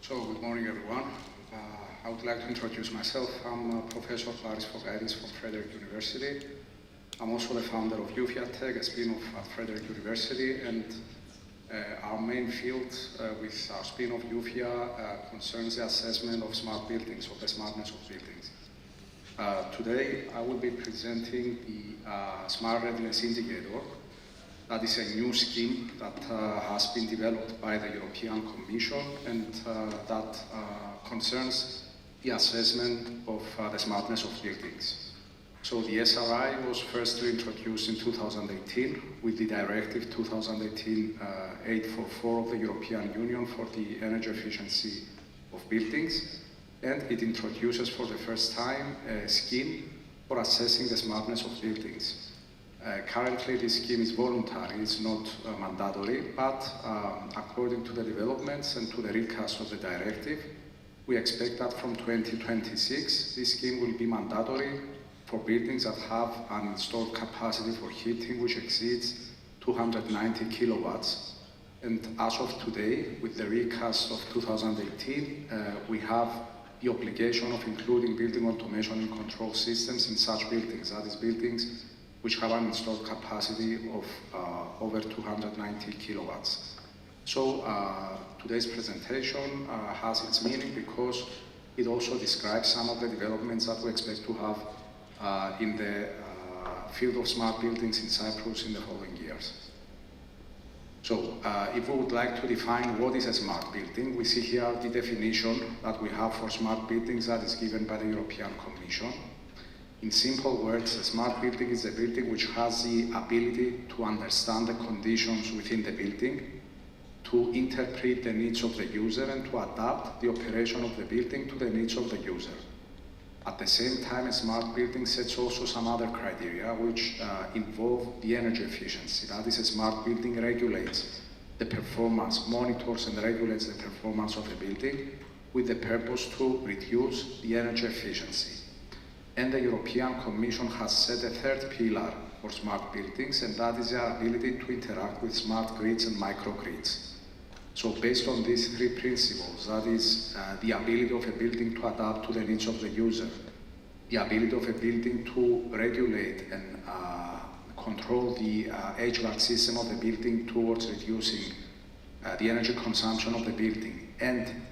So, good morning, everyone. I would like to introduce myself. I'm Professor Fokaides from Frederick University. I'm also the founder of Euphyia Tech, a spin-off at Frederick University, and our main field with our spin-off Euphyia concerns the assessment of smart buildings, of the smartness of buildings. Today, I will be presenting the Smart Readiness Indicator. That is a new scheme that has been developed by the European Commission and that concerns the assessment of the smartness of buildings. So the ASHRAE was first introduced in 2018 with the Directive 2018-844 of the European Union for the energy efficiency of buildings, and it introduces for the first time a scheme for assessing the smartness of buildings. Currently, this scheme is voluntary, it's not mandatory, but according to the developments and to the recast of the directive, we expect that from 2026, this scheme will be mandatory for buildings that have an installed capacity for heating which exceeds 290 kilowatts. And as of today, with the recast of 2018, we have the obligation of including building automation and control systems in such buildings, that is buildings which have an installed capacity of over 290 kilowatts. So today's presentation has its meaning because it also describes some of the developments that we expect to have in the field of smart buildings in Cyprus in the following years. So if we would like to define what is a smart building, we see here the definition that we have for smart buildings that is given by the European Commission. In simple words, a smart building is a building which has the ability to understand the conditions within the building, to interpret the needs of the user, and to adapt the operation of the building to the needs of the user. At the same time, a smart building sets also some other criteria which involve the energy efficiency. That is, a smart building regulates the performance, monitors and regulates the performance of the building with the purpose to reduce the energy efficiency. And the European Commission has set a third pillar for smart buildings, and that is their ability to interact with smart grids and microgrids. So based on these three principles, that is the ability of a building to adapt to the needs of the user, the ability of a building to regulate and control the HVAC system of the building towards reducing the energy consumption of the building, and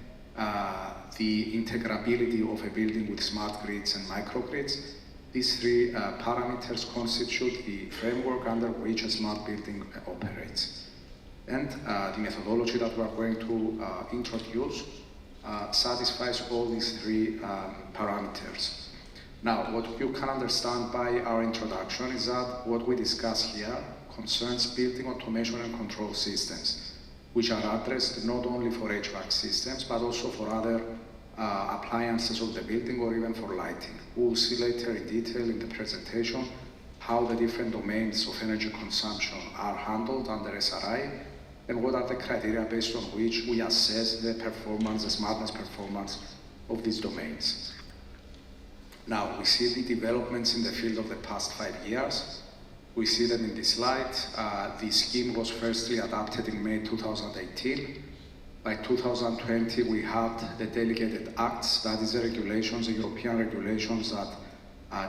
the integrability of a building with smart grids and microgrids. These three parameters constitute the framework under which a smart building operates. And the methodology that we are going to introduce satisfies all these three parameters. Now, what you can understand by our introduction is that what we discuss here concerns building automation and control systems, which are addressed not only for HVAC systems, but also for other appliances of the building or even for lighting. We will see later in detail in the presentation how the different domains of energy consumption are handled under ASHRAE and what are the criteria based on which we assess the performance, the smartness performance of these domains. Now, we see the developments in the field of the past 5 years. We see them in this slide. The scheme was firstly adopted in May 2018. By 2020, we had the delegated acts, that is the regulations, the European regulations that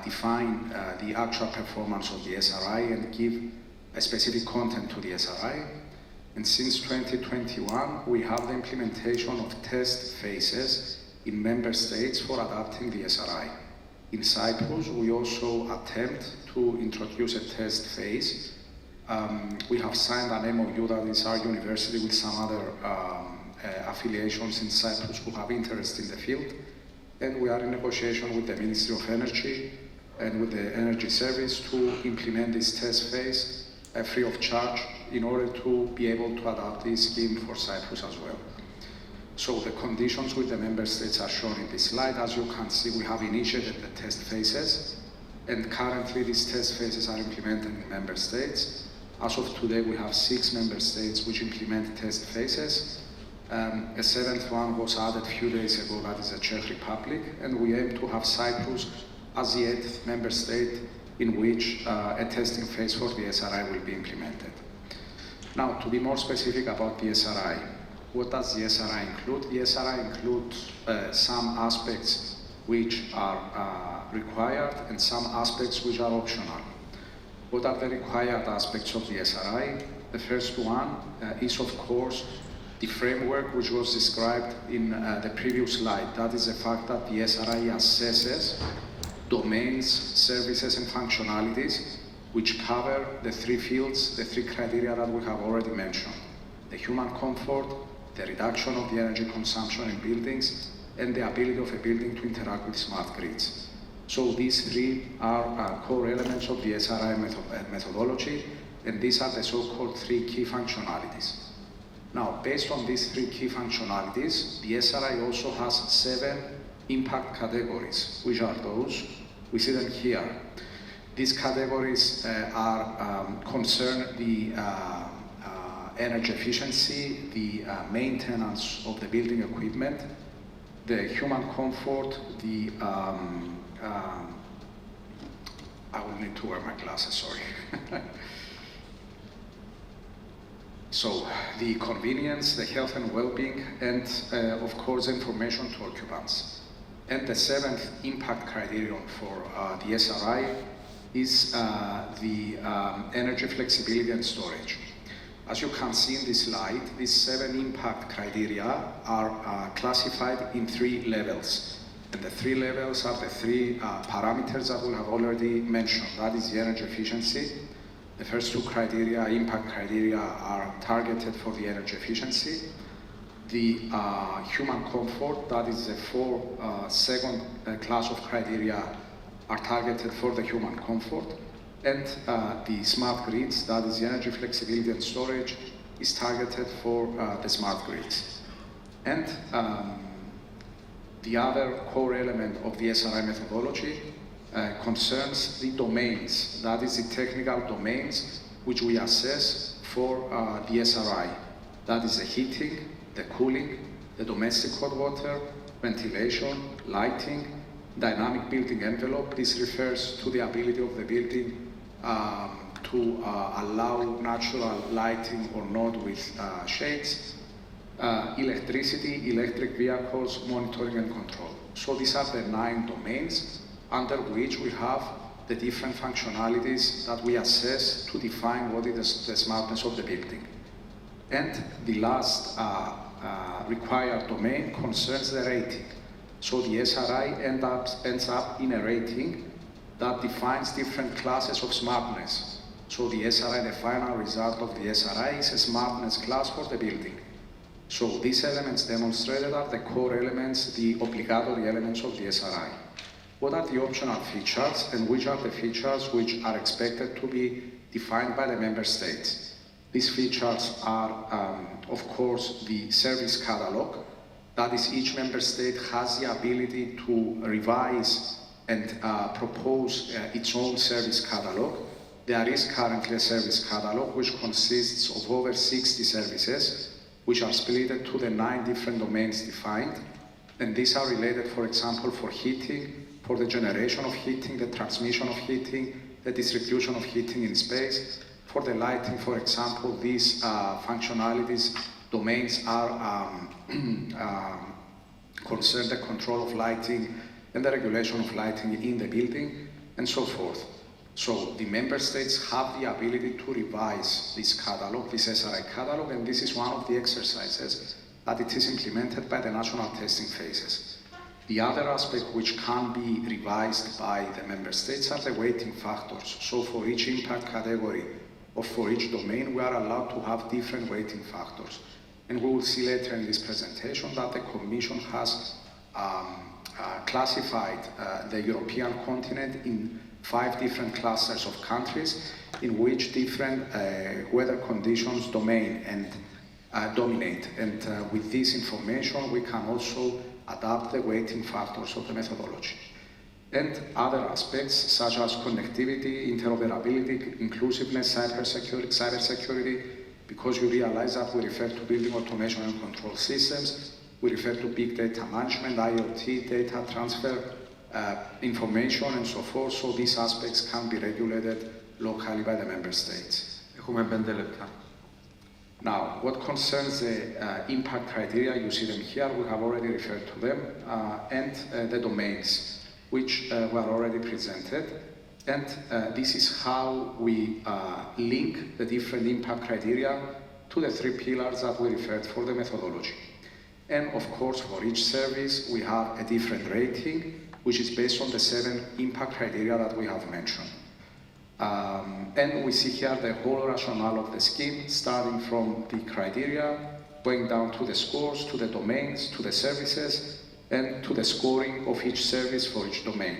define the actual performance of the ASHRAE and give a specific content to the ASHRAE. And since 2021, we have the implementation of test phases in member states for adapting the ASHRAE. In Cyprus, we also attempt to introduce a test phase. We have signed an MOU, that is our university, with some other affiliations in Cyprus who have interest in the field. And we are in negotiation with the Ministry of Energy and with the Energy Service to implement this test phase free of charge in order to be able to adapt this scheme for Cyprus as well. So the conditions with the member states are shown in this slide. As you can see, we have initiated the test phases, and currently these test phases are implemented in member states. As of today, we have 6 member states which implement test phases. A 7th one was added a few days ago, that is the Czech Republic, and we aim to have Cyprus as the 8th member state in which a testing phase for the ASHRAE will be implemented. Now, to be more specific about the ASHRAE, what does the SRI include? The SRI includes some aspects which are required and some aspects which are optional. What are the required aspects of the SRI? The first one is, of course, the framework which was described in the previous slide. That is the fact that the SRI assesses domains, services, and functionalities which cover the three fields, the three criteria that we have already mentioned: the human comfort, the reduction of the energy consumption in buildings, and the ability of a building to interact with smart grids. So these three are core elements of the SRI methodology, and these are the so-called three key functionalities. Now, based on these three key functionalities, the SRI also has 7 impact categories, which are those. We see them here. These categories concern the energy efficiency, the maintenance of the building equipment, the human comfort, the I will need to wear my glasses, sorry. So, the convenience, the health and well-being, and of course, information to occupants. And the 7th impact criterion for the SRI is the energy flexibility and storage. As you can see in this slide, these 7 impact criteria are classified in 3 levels. And the 3 levels are the 3 parameters that we have already mentioned. That is the energy efficiency. The first 2 criteria, impact criteria, are targeted for the energy efficiency. The human comfort, that is the 4 second class of criteria, are targeted for the human comfort. And the smart grids, that is the energy flexibility and storage, is targeted for the smart grids. And the other core element of the SRI methodology concerns the domains, that is the technical domains which we assess for the SRI. That is the heating, the cooling, the domestic hot water, ventilation, lighting, dynamic building envelope. This refers to the ability of the building to allow natural lighting or not with shades, electricity, electric vehicles, monitoring and control. So these are the 9 domains under which we have the different functionalities that we assess to define what is the smartness of the building. And the last required domain concerns the rating. So the SRI ends up in a rating that defines different classes of smartness. So the SRI, the final result of the SRI, is a smartness class for the building. So these elements demonstrated are the core elements, the obligatory elements of the SRI. What are the optional features, and which are the features which are expected to be defined by the member states? These features are, of course, the service catalog. That is, each member state has the ability to revise and propose its own service catalog. There is currently a service catalog which consists of over 60 services, which are split into the 9 different domains defined. And these are related, for example, for heating, for the generation of heating, the transmission of heating, the distribution of heating in space. For the lighting, for example, these functionalities, domains are concern the control of lighting and the regulation of lighting in the building, and so forth. So the member states have the ability to revise this catalog, this SRI catalog, and this is one of the exercises that it is implemented by the national testing phases. The other aspect which can be revised by the member states are the weighting factors. So for each impact category or for each domain, we are allowed to have different weighting factors. And we will see later in this presentation that the Commission has classified the European continent in 5 different clusters of countries in which different weather conditions dominate. And with this information, we can also adapt the weighting factors of the methodology. And other aspects such as connectivity, interoperability, inclusiveness, cybersecurity, because you realize that we refer to building automation and control systems, we refer to big data management, IoT, data transfer, information and so forth, so these aspects can be regulated locally by the member states. Now, what concerns the impact criteria, you see them here, we have already referred to them, and the domains, which were already presented. And this is how we link the different impact criteria to the 3 pillars that we referred for the methodology. And of course, for each service, we have a different rating, which is based on the 7 impact criteria that we have mentioned. And we see here the whole rationale of the scheme, starting from the criteria, going down to the scores, to the domains, to the services, and to the scoring of each service for each domain.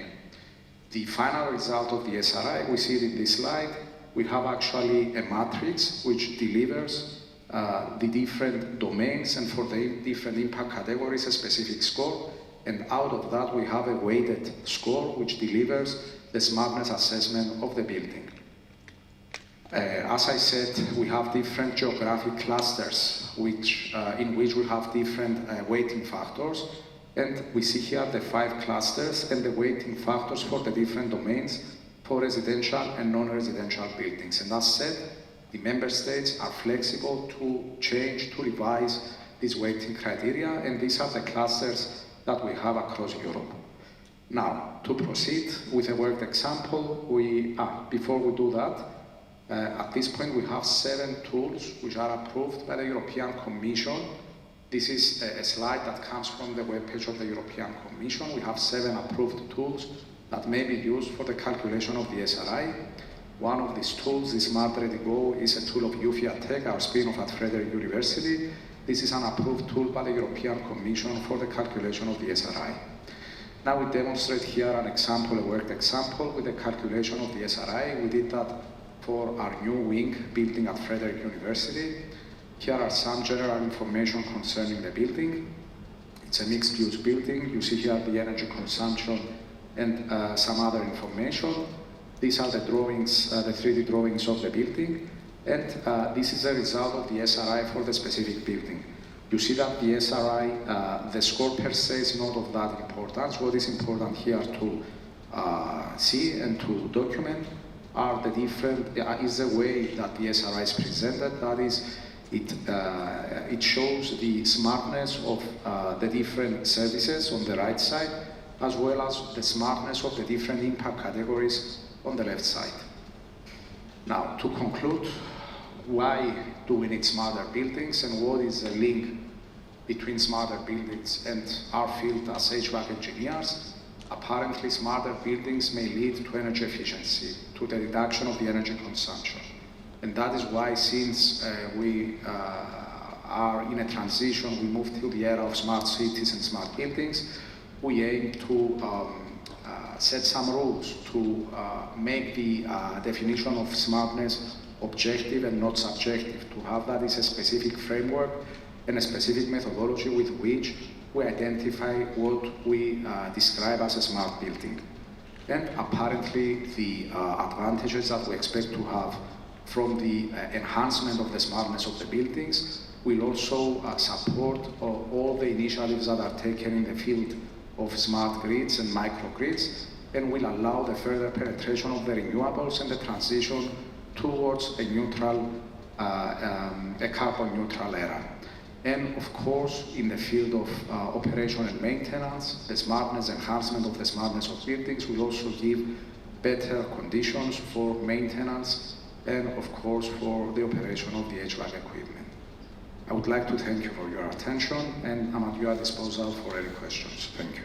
The final result of the ASHRAE, we see it in this slide. We have actually a matrix which delivers the different domains and for the different impact categories a specific score. And out of that, we have a weighted score which delivers the smartness assessment of the building. As I said, we have different geographic clusters in which we have different weighting factors. And we see here the 5 clusters and the weighting factors for the different domains for residential and non-residential buildings. And as said, the member states are flexible to change, to revise these weighting criteria, and these are the clusters that we have across Europe. Now, to proceed with a worked example, before we do that, at this point we have 7 tools which are approved by the European Commission. This is a slide that comes from the webpage of the European Commission. We have 7 approved tools that may be used for the calculation of the ASHRAE. One of these tools, the Smart Ready Go, is a tool of Euphyia Tech, our spin-off at Frederick University. This is an approved tool by the European Commission for the calculation of the ASHRAE. Now we demonstrate here an example, a worked example with the calculation of the ASHRAE. We did that for our new wing building at Frederick University. Here are some general information concerning the building. It's a mixed-use building. You see here the energy consumption and some other information. These are the drawings, the 3D drawings of the building. And this is a result of the ASHRAE for the specific building. You see that the ASHRAE, the score per se is not of that importance. What is important here to see and to document are the different, is the way that the ASHRAE is presented. That is, it shows the smartness of the different services on the right side, as well as the smartness of the different impact categories on the left side. Now, to conclude, why do we need smarter buildings and what is the link between smarter buildings and our field as HVAC engineers? Apparently, smarter buildings may lead to energy efficiency, to the reduction of the energy consumption. And that is why, since we are in a transition, we move to the era of smart cities and smart buildings, we aim to set some rules to make the definition of smartness objective and not subjective, to have that as a specific framework and a specific methodology with which we identify what we describe as a smart building. And apparently the advantages that we expect to have from the enhancement of the smartness of the buildings will also support all the initiatives that are taken in the field of smart grids and microgrids, and will allow the further penetration of the renewables and the transition towards a neutral, a carbon neutral era. And of course, in the field of operation and maintenance, the smartness, enhancement of the smartness of buildings will also give better conditions for maintenance and of course for the operation of the HVAC equipment. I would like to thank you for your attention, and I'm at your disposal for any questions. Thank you.